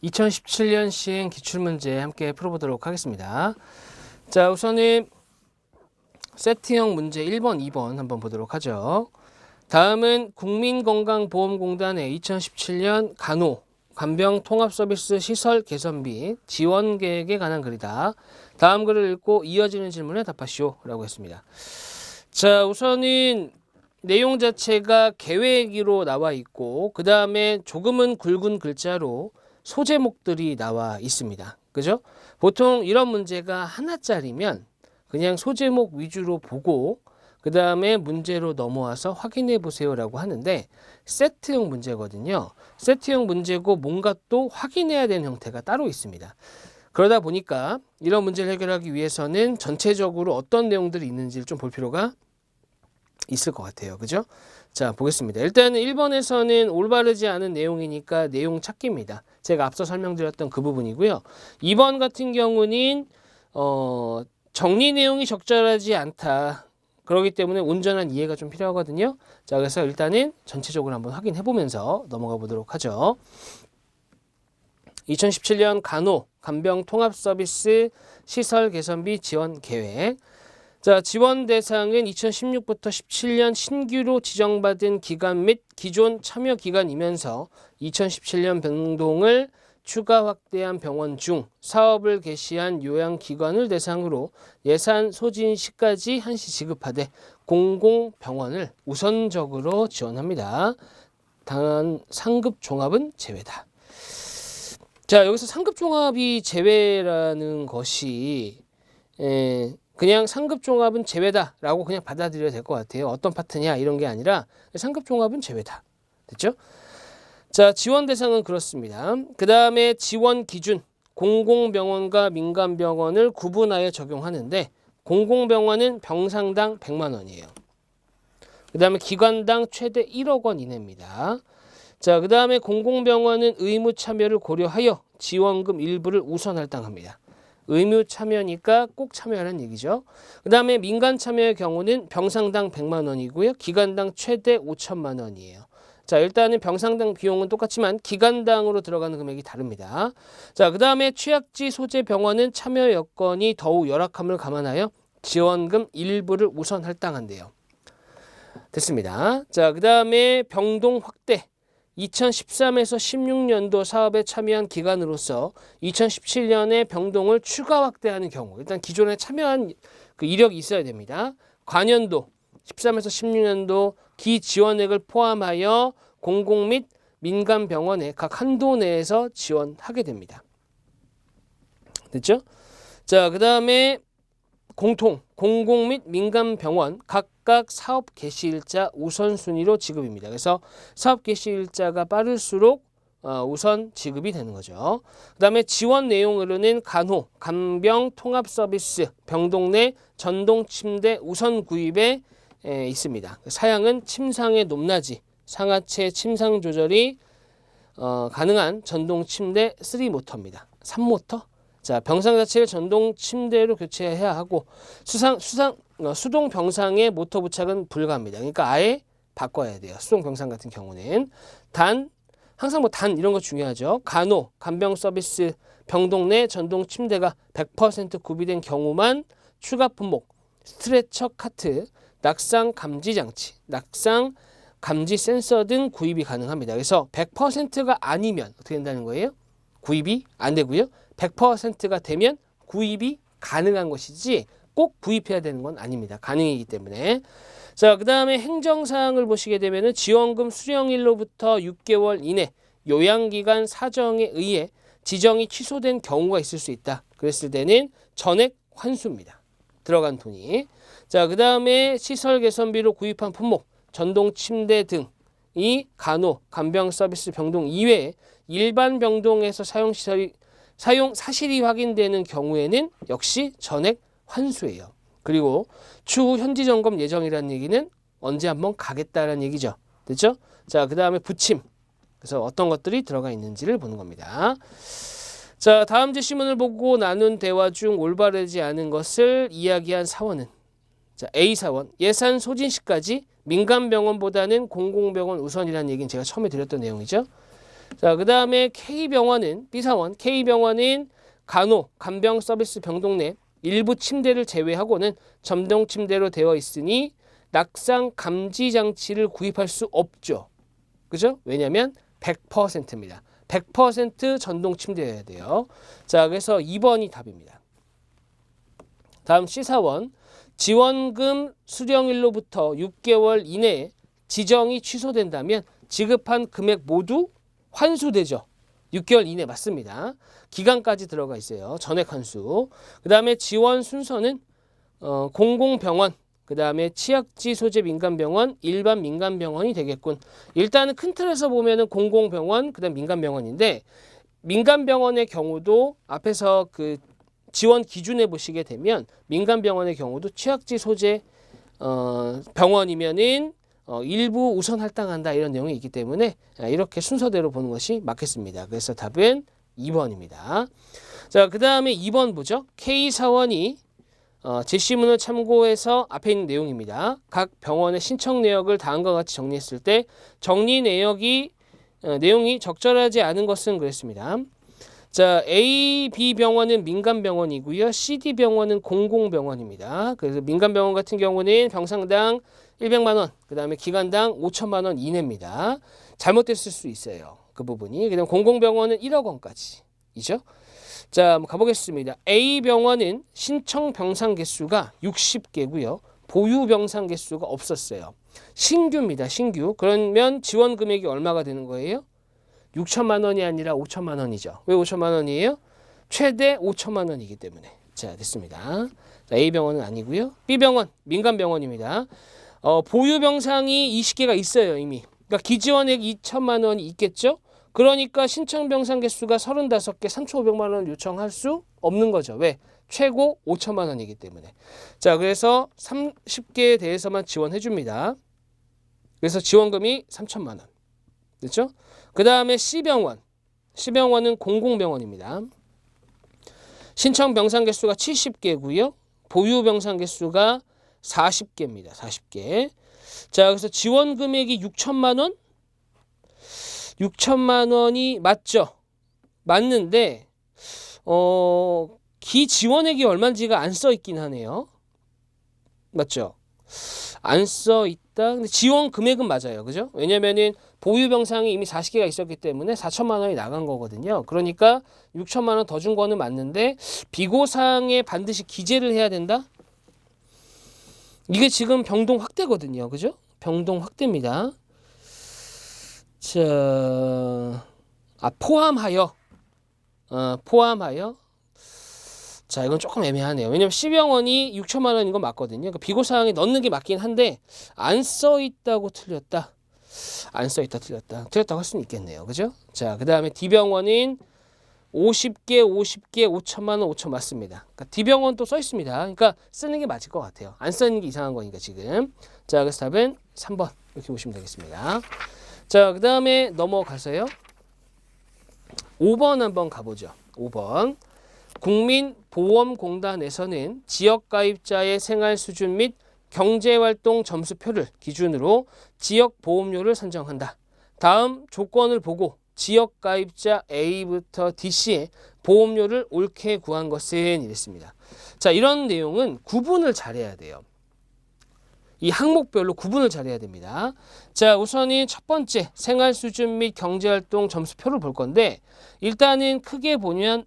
2017년 시행 기출문제 함께 풀어보도록 하겠습니다. 자, 우선은 세트형 문제 1번, 2번 한번 보도록 하죠. 다음은 국민건강보험공단의 2017년 간병통합서비스 시설 개선비 지원 계획에 관한 글이다. 다음 글을 읽고 이어지는 질문에 답하시오 라고 했습니다. 자, 우선은 내용 자체가 계획으로 나와 있고 그 다음에 조금은 굵은 글자로 소제목들이 나와 있습니다. 그죠? 보통 이런 문제가 하나짜리면 그냥 소제목 위주로 보고 그 다음에 문제로 넘어와서 확인해 보세요라고 하는데 세트형 문제거든요. 세트형 문제고 뭔가 또 확인해야 되는 형태가 따로 있습니다. 그러다 보니까 이런 문제를 해결하기 위해서는 전체적으로 어떤 내용들이 있는지를 좀 볼 필요가 있을 것 같아요. 그죠? 자, 보겠습니다. 일단은 1번에서는 올바르지 않은 내용이니까 내용 찾기입니다. 제가 앞서 설명드렸던 그 부분이고요. 2번 같은 경우는 정리 내용이 적절하지 않다. 그렇기 때문에 온전한 이해가 좀 필요하거든요. 자, 그래서 일단은 전체적으로 한번 확인해 보면서 넘어가 보도록 하죠. 2017년 간병통합서비스 시설 개선비 지원 계획. 자, 지원 대상은 2016부터 17년 신규로 지정받은 기관 및 기존 참여 기관이면서 2017년 변동을 추가 확대한 병원 중 사업을 개시한 요양기관을 대상으로 예산 소진 시까지 한시 지급하되 공공병원을 우선적으로 지원합니다. 단 상급 종합은 제외다. 자, 여기서 상급 종합이 제외라는 것이 그냥 상급 종합은 제외다 라고 그냥 받아들여야 될 것 같아요. 어떤 파트냐 이런 게 아니라 상급 종합은 제외다. 됐죠? 자, 지원 대상은 그렇습니다. 그 다음에 지원 기준 공공병원과 민간병원을 구분하여 적용하는데 공공병원은 병상당 100만 원이에요. 그 다음에 기관당 최대 1억 원 이내입니다. 자, 그 다음에 공공병원은 의무 참여를 고려하여 지원금 일부를 우선 할당합니다. 의무 참여니까 꼭 참여하라는 얘기죠. 그 다음에 민간 참여의 경우는 병상당 100만 원이고요. 기관당 최대 5천만 원이에요. 자, 일단은 병상당 비용은 똑같지만 기관당으로 들어가는 금액이 다릅니다. 자, 그 다음에 취약지 소재 병원은 참여 여건이 더욱 열악함을 감안하여 지원금 일부를 우선 할당한대요. 됐습니다. 자, 그 다음에 병동 확대. 2013에서 16년도 사업에 참여한 기관으로서 2017년에 병동을 추가 확대하는 경우 일단 기존에 참여한 그 이력이 있어야 됩니다. 관연도 13에서 16년도 기지원액을 포함하여 공공 및 민간 병원의 각 한도 내에서 지원하게 됩니다. 됐죠? 자, 그 다음에 공공 및 민간 병원 각각 사업 개시일자 우선순위로 지급입니다. 그래서 사업 개시일자가 빠를수록 우선 지급이 되는 거죠. 그 다음에 지원 내용으로는 간병 통합 서비스 병동 내 전동 침대 우선 구입에 있습니다. 사양은 침상의 높낮이, 상하체 침상 조절이 가능한 전동 침대 3모터입니다. 3모터? 자, 병상 자체를 전동 침대로 교체해야 하고 수동 병상의 모터 부착은 불가합니다. 그러니까 아예 바꿔야 돼요. 수동 병상 같은 경우는 항상 단 이런 거 중요하죠. 간병 서비스 병동 내 전동 침대가 100% 구비된 경우만 추가 품목, 스트레처 카트, 낙상 감지 장치, 낙상 감지 센서 등 구입이 가능합니다. 그래서 100%가 아니면 어떻게 된다는 거예요? 구입이 안 되고요. 100%가 되면 구입이 가능한 것이지 꼭 구입해야 되는 건 아닙니다. 가능이기 때문에. 자, 그 다음에 행정사항을 보시게 되면 지원금 수령일로부터 6개월 이내 요양기관 사정에 의해 지정이 취소된 경우가 있을 수 있다. 그랬을 때는 전액 환수입니다. 들어간 돈이. 자, 그 다음에 시설 개선비로 구입한 품목, 전동 침대 등이 간병 서비스 병동 이외에 일반 병동에서 사용 사실이 확인되는 경우에는 역시 전액 환수예요. 그리고 추후 현지 점검 예정이라는 얘기는 언제 한번 가겠다라는 얘기죠. 됐죠? 자, 그 다음에 부침. 그래서 어떤 것들이 들어가 있는지를 보는 겁니다. 자, 다음 제시문을 보고 나눈 대화 중 올바르지 않은 것을 이야기한 사원은 자, A 사원 예산 소진 시까지 민간병원보다는 공공병원 우선이라는 얘기는 제가 처음에 드렸던 내용이죠. 자, 그 다음에 K병원은 B사원 K병원은 간병 서비스 병동 내 일부 침대를 제외하고는 전동 침대로 되어 있으니 낙상 감지 장치를 구입할 수 없죠. 그죠? 왜냐하면 100%입니다. 100% 전동 침대여야 돼요. 자, 그래서 2번이 답입니다. 다음 C사원 지원금 수령일로부터 6개월 이내에 지정이 취소된다면 지급한 금액 모두 환수되죠. 6개월 이내 맞습니다. 기간까지 들어가 있어요. 전액 환수. 그 다음에 지원 순서는 공공병원, 그 다음에 치약지 소재 민간병원, 일반 민간병원이 되겠군. 일단은 큰 틀에서 보면은 공공병원, 그 다음 민간병원인데 민간병원의 경우도 앞에서 그 지원 기준에 보시게 되면 민간병원의 경우도 치약지 소재 병원이면은 일부 우선 할당한다 이런 내용이 있기 때문에 이렇게 순서대로 보는 것이 맞겠습니다. 그래서 답은 2번입니다. 자, 그 다음에 2번 보죠. K사원이 제시문을 참고해서 앞에 있는 내용입니다. 각 병원의 신청 내역을 다음과 같이 정리했을 때 정리 내용이 적절하지 않은 것은 그랬습니다. 자, A, B 병원은 민간병원이고요. C, D 병원은 공공병원입니다. 그래서 민간병원 같은 경우는 병상당 100만 원, 그 다음에 기간당 5천만 원 이내입니다. 잘못됐을 수 있어요. 그 부분이. 그다음 공공병원은 1억 원까지이죠. 자, 한번 가보겠습니다. A 병원은 신청 병상 개수가 60개고요. 보유 병상 개수가 없었어요. 신규입니다. 신규. 그러면 지원 금액이 얼마가 되는 거예요? 6천만 원이 아니라 5천만 원이죠. 왜 5천만 원이에요? 최대 5천만 원이기 때문에. 자, 됐습니다. 자, A 병원은 아니고요. B 병원, 민간병원입니다. 보유 병상이 20개가 있어요, 이미. 그러니까 기지원액 2천만 원이 있겠죠? 그러니까 신청 병상 개수가 35개, 3,500만 원 요청할 수 없는 거죠. 왜? 최고 5천만 원이기 때문에. 자, 그래서 30개에 대해서만 지원해 줍니다. 그래서 지원금이 3천만 원. 됐죠? 그 다음에 C병원. C병원은 공공병원입니다. 신청 병상 개수가 70개고요. 보유 병상 개수가 40개입니다. 40개. 자, 그래서 지원 금액이 6천만 원? 6천만 원이 맞죠? 맞는데 기지원액이 얼마인지가 안 써 있긴 하네요. 맞죠? 안 써 있다. 근데 지원 금액은 맞아요. 그죠? 왜냐면은 보유 병상이 이미 40개가 있었기 때문에 4천만 원이 나간 거거든요. 그러니까 6천만 원 더 준 거는 맞는데 비고상에 반드시 기재를 해야 된다? 이게 지금 병동 확대거든요. 그죠? 병동 확대입니다. 자, 포함하여. 자, 이건 조금 애매하네요. 왜냐면 C병원이 6천만 원인 건 맞거든요. 그러니까 비고사항에 넣는 게 맞긴 한데 안 써 있다고 틀렸다. 안 써 있다 틀렸다. 틀렸다고 할 수는 있겠네요. 그죠? 자, 그 다음에 D병원은 50개 5천만 원 5천 맞습니다. 그러니까 D병원 또 써 있습니다. 그러니까 쓰는 게 맞을 것 같아요. 안 쓰는 게 이상한 거니까 지금. 자, 그래서 답은 3번 이렇게 보시면 되겠습니다. 자, 그 다음에 넘어가서요. 5번 한번 가보죠. 5번. 국민보험공단에서는 지역가입자의 생활 수준 및 경제활동 점수표를 기준으로 지역보험료를 선정한다. 다음 조건을 보고 지역가입자 A부터 DC의 보험료를 옳게 구한 것은 이랬습니다. 자, 이런 내용은 구분을 잘해야 돼요. 이 항목별로 구분을 잘해야 됩니다. 자, 우선은 첫 번째 생활 수준 및 경제활동 점수표를 볼 건데 일단은 크게 보면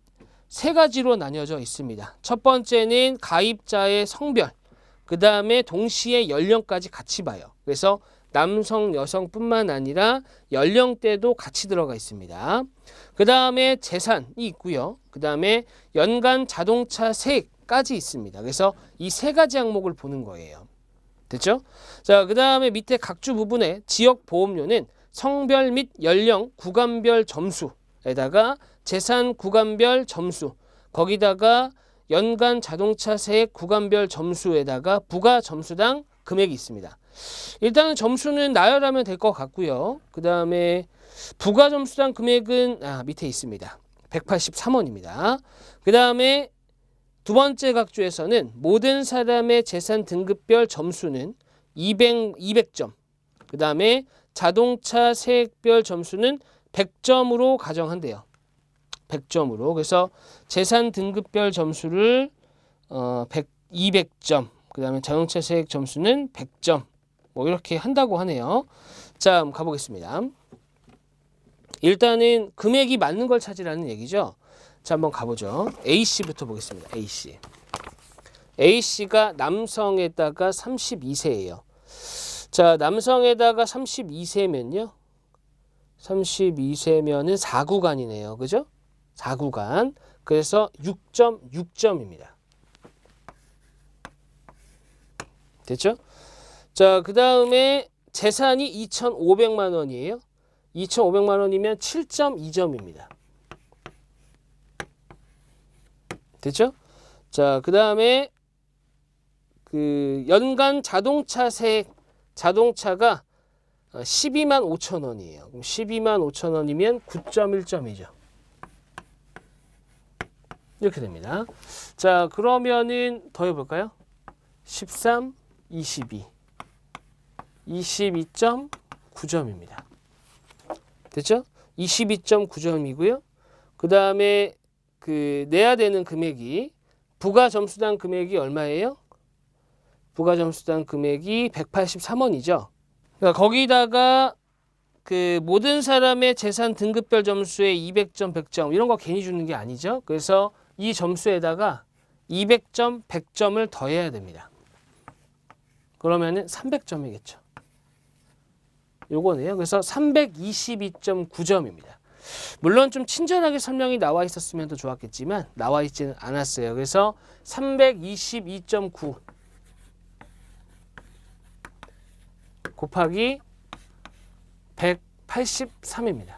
세 가지로 나뉘어져 있습니다. 첫 번째는 가입자의 성별, 그 다음에 동시에 연령까지 같이 봐요. 그래서 남성, 여성뿐만 아니라 연령대도 같이 들어가 있습니다. 그 다음에 재산이 있고요. 그 다음에 연간 자동차 세액까지 있습니다. 그래서 이 세 가지 항목을 보는 거예요. 됐죠? 자, 그 다음에 밑에 각주 부분에 지역 보험료는 성별 및 연령, 구간별 점수에다가 재산 구간별 점수, 거기다가 연간 자동차 세액 구간별 점수에다가 부가 점수당 금액이 있습니다. 일단은 점수는 나열하면 될 것 같고요. 그 다음에 부가 점수당 금액은 밑에 있습니다. 183원입니다. 그 다음에 두 번째 각주에서는 모든 사람의 재산 등급별 점수는 200점. 그 다음에 자동차 세액별 점수는 100점으로 가정한대요. 100점으로. 그래서 재산 등급별 점수를 200점, 그 다음에 자동차 세액 점수는 100점, 뭐 이렇게 한다고 하네요. 자, 한번 가보겠습니다. 일단은 금액이 맞는 걸 찾으라는 얘기죠. 자, 한번 가보죠. A씨부터 보겠습니다. A씨. A씨가 남성에다가 32세예요. 자, 남성에다가 32세면요. 32세면은 4구간이네요. 그죠? 4구간. 그래서 6.6점입니다. 됐죠? 자, 그 다음에 재산이 2,500만 원이에요. 2,500만 원이면 7.2점입니다. 됐죠? 자, 그 다음에 그 연간 자동차 세액, 자동차가 12만 5천 원이에요. 그럼 12만 5천 원이면 9.1점이죠. 이렇게 됩니다. 자, 그러면은 더 해볼까요? 13, 22, 22.9점입니다. 됐죠? 22.9점이고요. 그 다음에 그 내야 되는 금액이 부가점수당 금액이 얼마예요? 부가점수당 금액이 183원이죠. 그러니까 거기다가 그 모든 사람의 재산 등급별 점수에 200점, 100점 이런 거 괜히 주는 게 아니죠. 그래서 이 점수에다가 200점, 100점을 더해야 됩니다. 그러면은 300점이겠죠. 요거네요. 그래서 322.9점입니다. 물론 좀 친절하게 설명이 나와 있었으면 더 좋았겠지만 나와 있지는 않았어요. 그래서 322.9 곱하기 183입니다.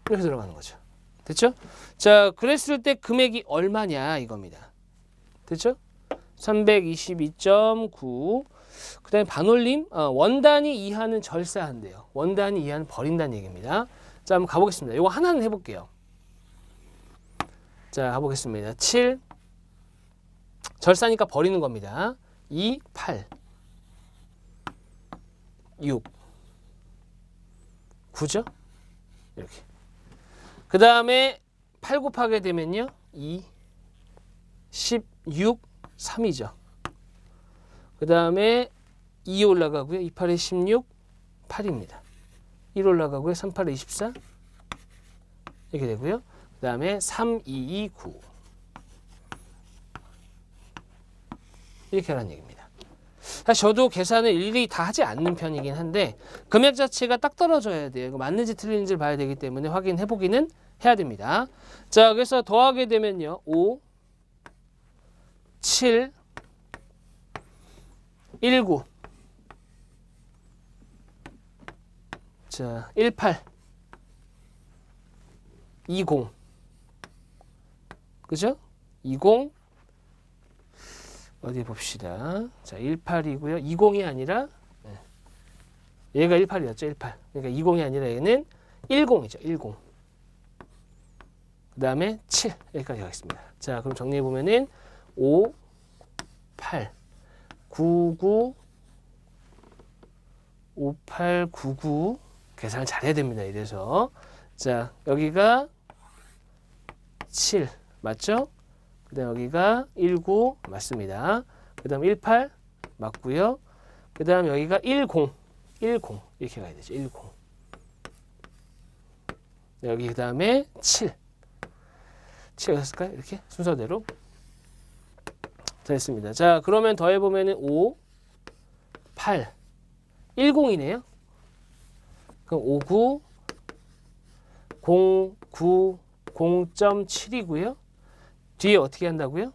이렇게 들어가는 거죠. 됐죠? 자, 그랬을 때 금액이 얼마냐 이겁니다. 됐죠? 322.9. 그 다음에 반올림, 원단위 이하는 절사한대요. 원단위 이하는 버린다는 얘기입니다. 자, 한번 가보겠습니다. 이거 하나는 해볼게요. 자, 가보겠습니다. 7, 절사니까 버리는 겁니다. 2, 8, 6, 9죠? 이렇게. 그 다음에 8 곱하게 되면요. 2, 16, 3이죠. 그 다음에 2 올라가고요. 2, 8에 16, 8입니다. 1 올라가고요. 3, 8에 24 이렇게 되고요. 그 다음에 3, 2, 2, 9 이렇게 하라는 얘기입니다. 사실 저도 계산을 일일이 다 하지 않는 편이긴 한데 금액 자체가 딱 떨어져야 돼요. 맞는지 틀리는지를 봐야 되기 때문에 확인해 보기는 해야 됩니다. 자, 그래서 더하게 되면요. 5, 7, 19, 자, 18, 20, 그죠? 20, 어디 봅시다. 자, 18이고요. 20이 아니라 얘가 18이었죠. 18. 그러니까 20이 아니라 얘는 10이죠. 10. 그 다음에 7 여기까지 가겠습니다. 자, 그럼 정리해 보면은 5, 8, 99, 58, 99 계산을 잘해야 됩니다. 이래서 자, 여기가 7 맞죠? 그 다음 여기가 19 맞습니다. 그 다음 18 맞고요. 그 다음 여기가 10 이렇게 가야 되죠. 10 여기 그 다음에 7 7였을까요? 이렇게 순서대로 됐습니다. 자, 그러면 더해보면 5, 8, 10이네요. 그럼 59, 09, 0.7이고요. 뒤에 어떻게 한다고요?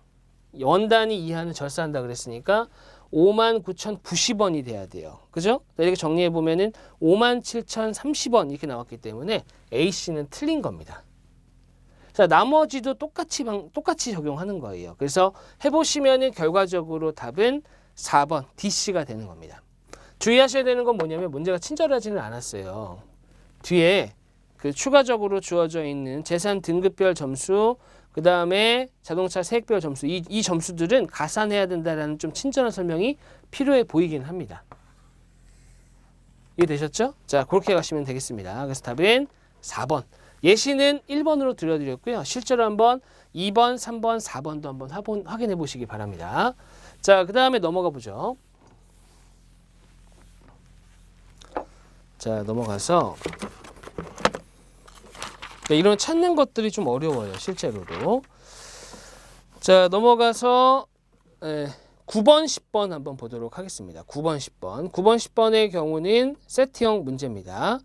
원단위 이하는 절사한다 그랬으니까 59,090원이 돼야 돼요. 그죠? 이렇게 정리해보면 57,030원 이렇게 나왔기 때문에 A씨는 틀린 겁니다. 자, 나머지도 똑같이 적용하는 거예요. 그래서 해보시면 결과적으로 답은 4번 D씨가 되는 겁니다. 주의하셔야 되는 건 뭐냐면 문제가 친절하지는 않았어요. 뒤에 그 추가적으로 주어져 있는 재산 등급별 점수, 그 다음에 자동차 세액별 점수, 이 점수들은 가산해야 된다라는 좀 친절한 설명이 필요해 보이긴 합니다. 이해되셨죠? 자, 그렇게 가시면 되겠습니다. 그래서 답은 4번. 예시는 1번으로 들려드렸고요. 실제로 한번 2번, 3번, 4번도 한번 확인해 보시기 바랍니다. 자, 그 다음에 넘어가 보죠. 자, 넘어가서 이런 찾는 것들이 좀 어려워요. 실제로도. 자, 넘어가서 9번, 10번 한번 보도록 하겠습니다. 9번, 10번. 9번, 10번의 경우는 세트형 문제입니다.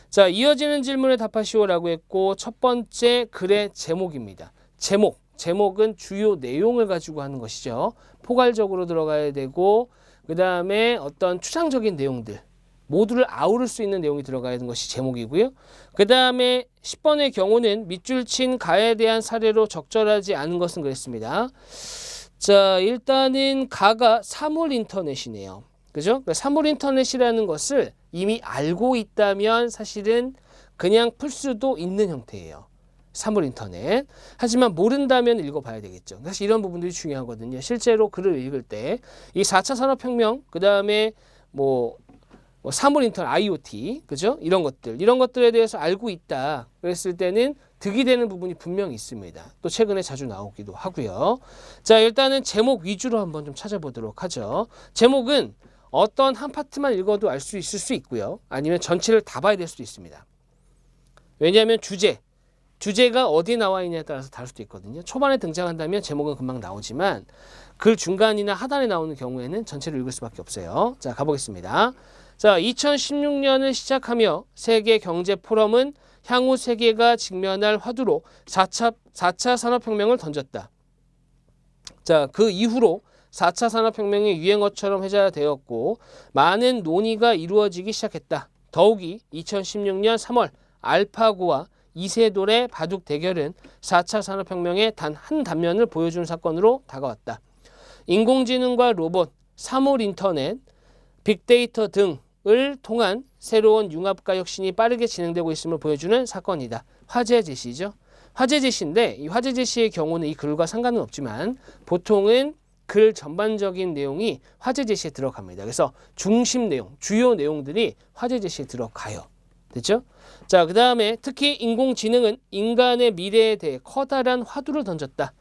자, 이어지는 질문에 답하시오라고 했고 첫 번째 글의 제목입니다. 제목은 주요 내용을 가지고 하는 것이죠. 포괄적으로 들어가야 되고 그 다음에 어떤 추상적인 내용들 모두를 아우를 수 있는 내용이 들어가야 하는 것이 제목이고요. 그 다음에 10번의 경우는 밑줄 친 가에 대한 사례로 적절하지 않은 것은 그랬습니다. 자, 일단은 가가 사물 인터넷이네요. 그죠? 그러니까 사물 인터넷이라는 것을 이미 알고 있다면 사실은 그냥 풀 수도 있는 형태예요. 사물 인터넷. 하지만 모른다면 읽어봐야 되겠죠. 사실 이런 부분들이 중요하거든요. 실제로 글을 읽을 때 이 4차 산업혁명, 그 다음에 사물 인터넷, IoT, 그죠? 이런 것들에 대해서 알고 있다. 그랬을 때는 득이 되는 부분이 분명히 있습니다. 또 최근에 자주 나오기도 하고요. 자, 일단은 제목 위주로 한번 좀 찾아보도록 하죠. 제목은 어떤 한 파트만 읽어도 알 수 있을 수 있고요. 아니면 전체를 다 봐야 될 수도 있습니다. 왜냐하면 주제가 어디 나와 있냐에 따라서 다를 수도 있거든요. 초반에 등장한다면 제목은 금방 나오지만 글 중간이나 하단에 나오는 경우에는 전체를 읽을 수밖에 없어요. 자, 가보겠습니다. 자, 2016년을 시작하며 세계 경제 포럼은 향후 세계가 직면할 화두로 4차 산업혁명을 던졌다. 자, 그 이후로 4차 산업혁명이 유행어처럼 회자되었고 많은 논의가 이루어지기 시작했다. 더욱이 2016년 3월 알파고와 이세돌의 바둑 대결은 4차 산업혁명의 단 한 단면을 보여준 사건으로 다가왔다. 인공지능과 로봇, 사물 인터넷, 빅데이터 등을 통한 새로운 융합과 혁신이 빠르게 진행되고 있음을 보여주는 사건이다. 화제 제시죠. 화제 제시인데 이 화제 제시의 경우는 이 글과 상관은 없지만 보통은 글 전반적인 내용이 화제 제시에 들어갑니다. 그래서 중심 내용, 주요 내용들이 화제 제시에 들어가요. 됐죠? 자, 그 다음에 특히 인공지능은 인간의 미래에 대해 커다란 화두를 던졌다.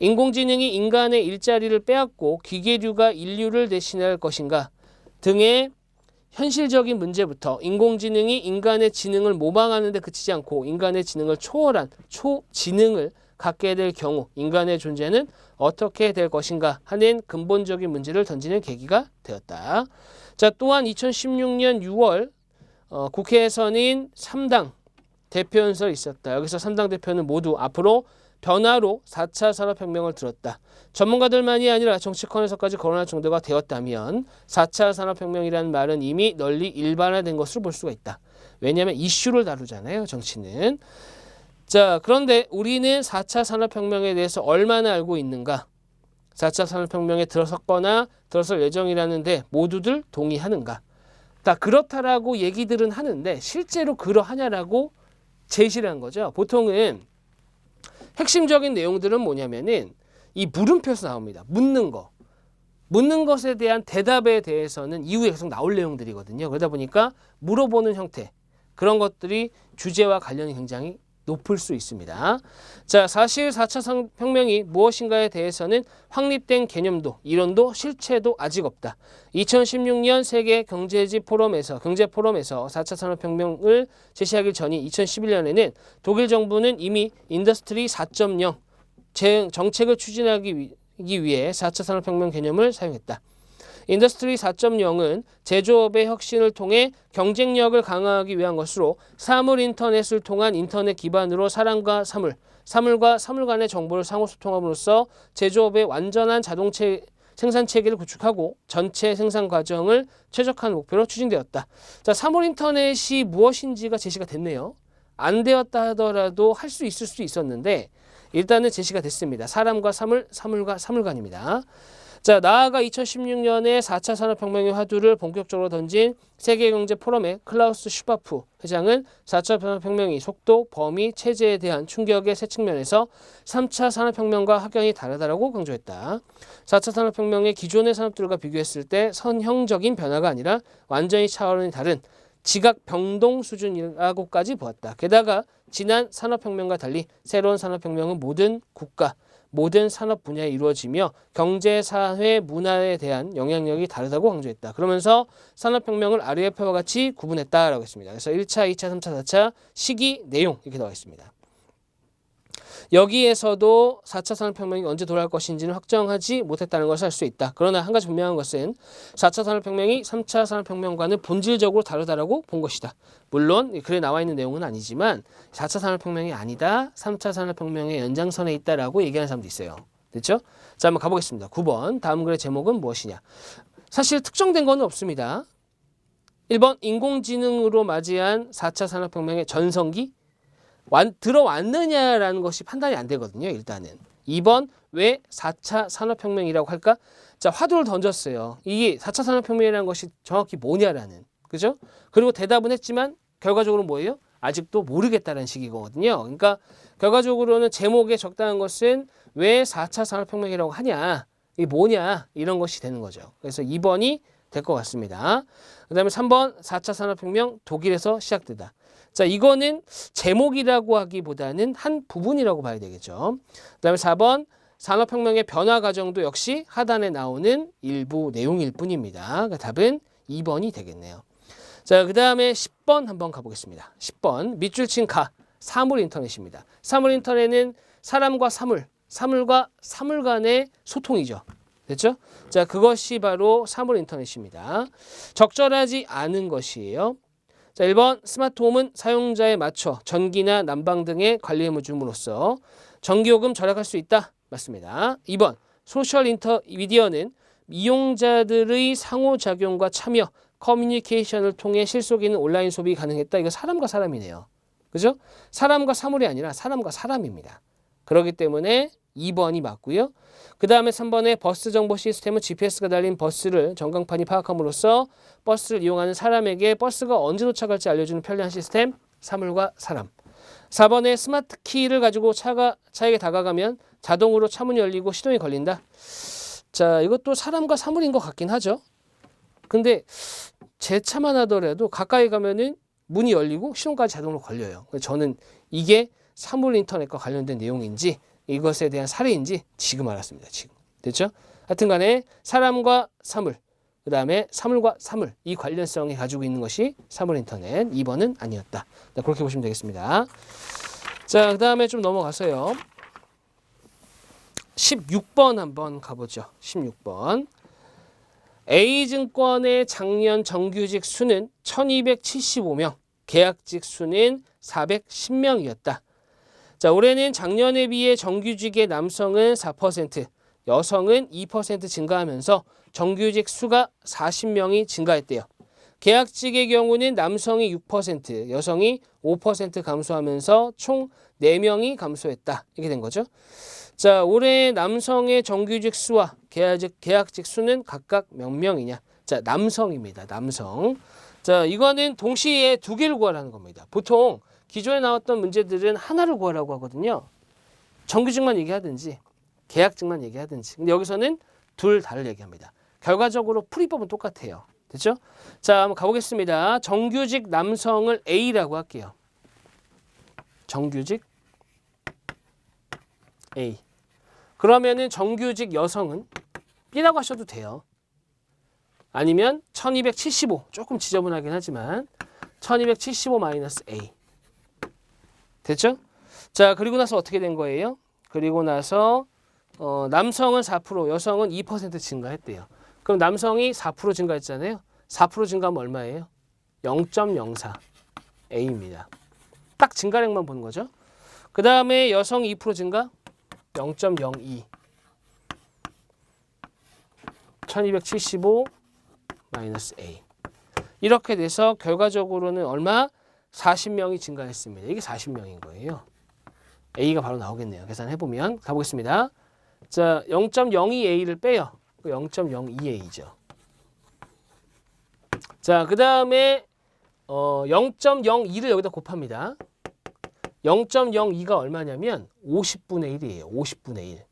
인공지능이 인간의 일자리를 빼앗고 기계류가 인류를 대신할 것인가 등의 현실적인 문제부터 인공지능이 인간의 지능을 모방하는 데 그치지 않고 인간의 지능을 초월한 초지능을 갖게 될 경우 인간의 존재는 어떻게 될 것인가 하는 근본적인 문제를 던지는 계기가 되었다. 자, 또한 2016년 6월 국회에서는 3당 대표연설이 있었다. 여기서 3당 대표는 모두 앞으로 변화로 4차 산업혁명을 들었다. 전문가들만이 아니라 정치권에서까지 거론할 정도가 되었다면 4차 산업혁명이라는 말은 이미 널리 일반화된 것으로 볼 수가 있다. 왜냐하면 이슈를 다루잖아요. 정치는. 자, 그런데 우리는 4차 산업혁명에 대해서 얼마나 알고 있는가? 4차 산업혁명에 들어섰거나 들어설 예정이라는데 모두들 동의하는가? 다 그렇다라고 얘기들은 하는데 실제로 그러하냐라고 제시를 한 거죠. 보통은 핵심적인 내용들은 뭐냐면은 이 물음표에서 나옵니다. 묻는 것에 대한 대답에 대해서는 이후에 계속 나올 내용들이거든요. 그러다 보니까 물어보는 형태 그런 것들이 주제와 관련이 굉장히 높을 수 있습니다. 자, 사실 4차 산업혁명이 무엇인가에 대해서는 확립된 개념도 이론도 실체도 아직 없다. 2016년 세계 경제 포럼에서 4차 산업혁명을 제시하기 전인 2011년에는 독일 정부는 이미 인더스트리 4.0 정책을 추진하기 위해 4차 산업혁명 개념을 사용했다. 인더스트리 4.0은 제조업의 혁신을 통해 경쟁력을 강화하기 위한 것으로 사물 인터넷을 통한 인터넷 기반으로 사람과 사물과 사물 간의 정보를 상호 소통함으로써 제조업의 완전한 자동체 생산 체계를 구축하고 전체 생산 과정을 최적화하는 목표로 추진되었다. 자, 사물 인터넷이 무엇인지가 제시가 됐네요. 안 되었다 하더라도 할 수 있을 수 있었는데 일단은 제시가 됐습니다. 사람과 사물, 사물과 사물 간입니다. 자, 나아가 2016년에 4차 산업혁명의 화두를 본격적으로 던진 세계경제 포럼의 클라우스 슈바프 회장은 4차 산업혁명이 속도, 범위, 체제에 대한 충격의 세 측면에서 3차 산업혁명과 확연히 다르다고 강조했다. 4차 산업혁명의 기존의 산업들과 비교했을 때 선형적인 변화가 아니라 완전히 차원이 다른 지각 병동 수준이라고까지 보았다. 게다가 지난 산업혁명과 달리 새로운 산업혁명은 모든 국가, 모든 산업 분야에 이루어지며 경제, 사회, 문화에 대한 영향력이 다르다고 강조했다. 그러면서 산업혁명을 아래의 표와 같이 구분했다라고 했습니다. 그래서 1차, 2차, 3차, 4차 시기, 내용 이렇게 나와 있습니다. 여기에서도 4차 산업혁명이 언제 돌아올 것인지는 확정하지 못했다는 것을 알 수 있다. 그러나 한 가지 분명한 것은 4차 산업혁명이 3차 산업혁명과는 본질적으로 다르다라고 본 것이다. 물론 글에 나와 있는 내용은 아니지만 4차 산업혁명이 아니다. 3차 산업혁명의 연장선에 있다라고 얘기하는 사람도 있어요. 됐죠? 자, 한번 가보겠습니다. 9번 다음 글의 제목은 무엇이냐. 사실 특정된 건 없습니다. 1번 인공지능으로 맞이한 4차 산업혁명의 전성기 들어왔느냐라는 것이 판단이 안 되거든요. 일단은 2번 왜 4차 산업혁명이라고 할까? 자, 화두를 던졌어요. 이게 4차 산업혁명이라는 것이 정확히 뭐냐라는, 그죠? 그리고 대답은 했지만 결과적으로 뭐예요? 아직도 모르겠다는 식이거든요. 그러니까 결과적으로는 제목에 적당한 것은 왜 4차 산업혁명이라고 하냐, 이게 뭐냐, 이런 것이 되는 거죠. 그래서 2번이 될 것 같습니다. 그 다음에 3번 4차 산업혁명 독일에서 시작되다. 자, 이거는 제목이라고 하기보다는 한 부분이라고 봐야 되겠죠. 그 다음에 4번 산업혁명의 변화 과정도 역시 하단에 나오는 일부 내용일 뿐입니다. 그러니까 답은 2번이 되겠네요. 자, 그 다음에 10번 한번 가보겠습니다. 10번 밑줄 친 가, 사물 인터넷입니다. 사물 인터넷은 사람과 사물, 사물과 사물 간의 소통이죠. 됐죠? 자, 그것이 바로 사물 인터넷입니다. 적절하지 않은 것이에요. 자, 1번 스마트홈은 사용자에 맞춰 전기나 난방 등의 관리임을 줌으로써 전기요금 절약할 수 있다. 맞습니다. 2번 소셜 미디어는 이용자들의 상호작용과 참여, 커뮤니케이션을 통해 실속 있는 온라인 소비 가능했다. 이거 사람과 사람이네요. 그죠? 사람과 사물이 아니라 사람과 사람입니다. 그렇기 때문에 2번이 맞고요. 그 다음에 3번의 버스 정보 시스템은 GPS가 달린 버스를 전광판이 파악함으로써 버스를 이용하는 사람에게 버스가 언제 도착할지 알려주는 편리한 시스템, 사물과 사람. 4번의 스마트 키를 가지고 차에게 다가가면 자동으로 차문이 열리고 시동이 걸린다. 자, 이것도 사람과 사물인 것 같긴 하죠. 근데 제 차만 하더라도 가까이 가면은 문이 열리고 시동까지 자동으로 걸려요. 저는 이게 사물 인터넷과 관련된 내용인지 이것에 대한 사례인지 지금 알았습니다. 지금. 됐죠? 하여튼 간에 사람과 사물, 그 다음에 사물과 사물, 이 관련성이 가지고 있는 것이 사물 인터넷. 2번은 아니었다. 그렇게 보시면 되겠습니다. 자, 그 다음에 좀 넘어가서요. 16번 한번 가보죠. 16번. A증권의 작년 정규직 수는 1275명, 계약직 수는 410명이었다. 자, 올해는 작년에 비해 정규직의 남성은 4%, 여성은 2% 증가하면서 정규직 수가 40명이 증가했대요. 계약직의 경우는 남성이 6%, 여성이 5% 감소하면서 총 4명이 감소했다. 이렇게 된 거죠. 자, 올해 남성의 정규직 수와 계약직 수는 각각 몇 명이냐? 자, 남성입니다. 남성. 자, 이거는 동시에 두 개를 구하라는 겁니다. 보통 기존에 나왔던 문제들은 하나를 구하라고 하거든요. 정규직만 얘기하든지 계약직만 얘기하든지. 근데 여기서는 둘 다를 얘기합니다. 결과적으로 풀이법은 똑같아요. 됐죠? 자, 한번 가보겠습니다. 정규직 남성을 A라고 할게요. 정규직 A. 그러면은 정규직 여성은 B라고 하셔도 돼요. 아니면 1275, 조금 지저분하긴 하지만 1275 마이너스 A. 됐죠? 자, 그리고 나서 어떻게 된 거예요? 그리고 나서 남성은 4%, 여성은 2% 증가했대요. 그럼 남성이 4% 증가했잖아요. 4% 증가하면 얼마예요? 0.04 A입니다. 딱 증가량만 보는 거죠. 그 다음에 여성 2% 증가 0.02 1275 마이너스 A. 이렇게 돼서 결과적으로는 얼마? 40명이 증가했습니다. 이게 40명인 거예요. A가 바로 나오겠네요. 계산해보면 가보겠습니다. 자, 0.02A를 빼요. 0.02A죠. 자, 그 다음에 0.02를 여기다 곱합니다. 0.02가 얼마냐면 50분의 1이에요. 50분의 1.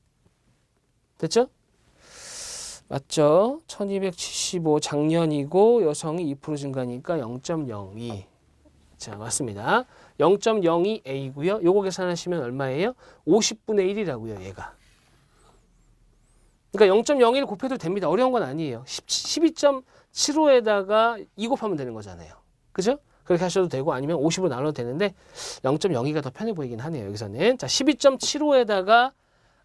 됐죠? 맞죠? 1275 작년이고 여성이 2% 증가니까 0.02. 자, 맞습니다. 0.02A고요. 요거 계산하시면 얼마예요? 50분의 1이라고요, 얘가. 그러니까 0.01 곱해도 됩니다. 어려운 건 아니에요. 12.75에다가 2 곱하면 되는 거잖아요. 그죠? 그렇게 하셔도 되고 아니면 50으로 나눠도 되는데 0.02가 더 편해 보이긴 하네요. 여기서는. 자, 12.75에다가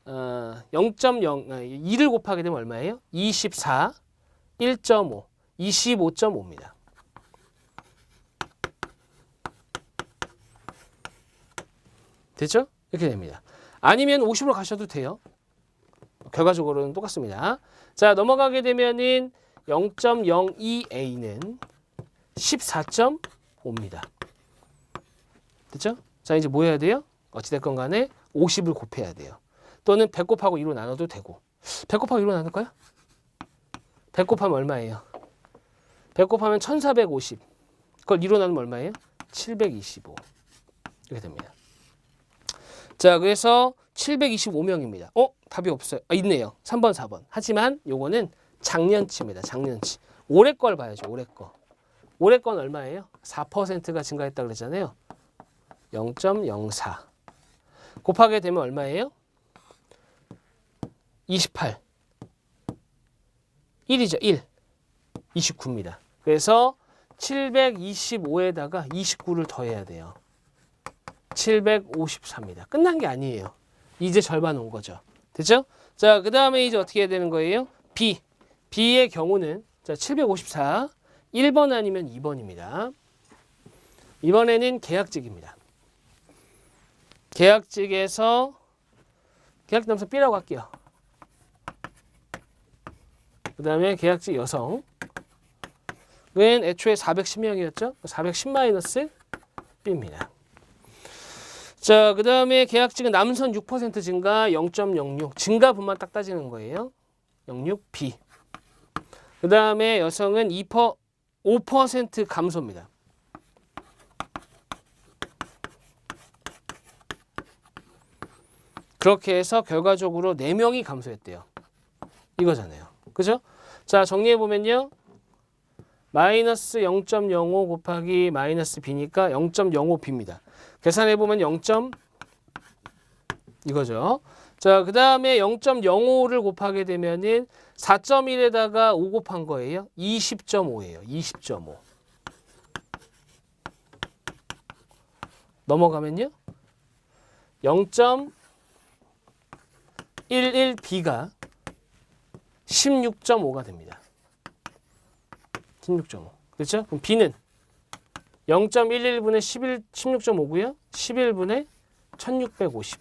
2를 곱하게 되면 얼마예요? 24, 1.5, 25.5입니다. 됐죠? 이렇게 됩니다. 아니면 50으로 가셔도 돼요. 결과적으로는 똑같습니다. 자, 넘어가게 되면은 0.02A는 14.5입니다. 됐죠? 자, 이제 뭐 해야 돼요? 어찌됐건 간에 50을 곱해야 돼요. 또는 100 곱하고 2로 나눠도 되고. 100 곱하고 2로 나눌까요? 100 곱하면 얼마예요? 100 곱하면 1450. 그걸 2로 나누면 얼마예요? 725. 이렇게 됩니다. 자, 그래서 725명입니다. 답이 없어요. 있네요. 3번, 4번. 하지만 요거는 작년치입니다. 작년치. 올해 걸 봐야죠. 올해 거. 올해 건 얼마예요? 4%가 증가했다고 그랬잖아요. 0.04. 곱하게 되면 얼마예요? 28. 1이죠. 1. 29입니다. 그래서 725에다가 29를 더해야 돼요. 754입니다. 끝난 게 아니에요. 이제 절반 온 거죠. 됐죠? 자, 그 다음에 이제 어떻게 해야 되는 거예요? B. B의 경우는 자, 754. 1번 아니면 2번입니다. 이번에는 계약직입니다. 계약직에서 계약직 남성 B라고 할게요. 그 다음에 계약직 여성은 애초에 410명이었죠? 410-B입니다. 자, 그 다음에 계약직은 남선 6% 증가 0.06 증가분만 딱 따지는 거예요. 06B. 그 다음에 여성은 5% 감소입니다. 그렇게 해서 결과적으로 4명이 감소했대요. 이거잖아요. 그죠? 자, 정리해보면요. 마이너스 0.05 곱하기 마이너스 B니까 0.05B입니다. 계산해보면 0. 이거죠. 자, 그 다음에 0.05를 곱하게 되면은 4.1에다가 5 곱한 거예요. 20.5예요. 20.5. 넘어가면요. 0.11B가 16.5가 됩니다. 16.5. 그렇죠? 그럼 B는 0.11분의 16.5고요. 11분의 1650.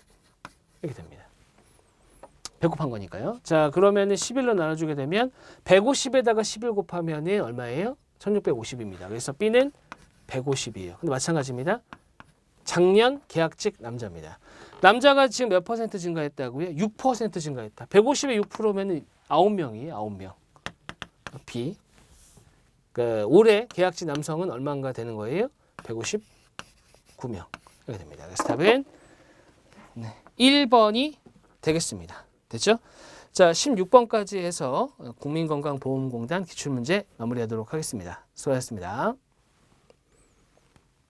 이렇게 됩니다. 100 곱한 거니까요. 자, 그러면은 11로 나눠주게 되면 150에다가 11 곱하면은 얼마예요? 1650입니다. 그래서 B는 150이에요. 근데 마찬가지입니다. 작년 계약직 남자입니다. 남자가 지금 몇 퍼센트 증가했다고요? 6% 증가했다. 150에 6%면은 9명이에요. 9명. B. 그 올해 계약직 남성은 얼마인가 되는 거예요? 159명. 이렇게 됩니다. 그래서 답은 1번이 되겠습니다. 됐죠? 자, 16번까지 해서 국민건강보험공단 기출문제 마무리하도록 하겠습니다. 수고하셨습니다.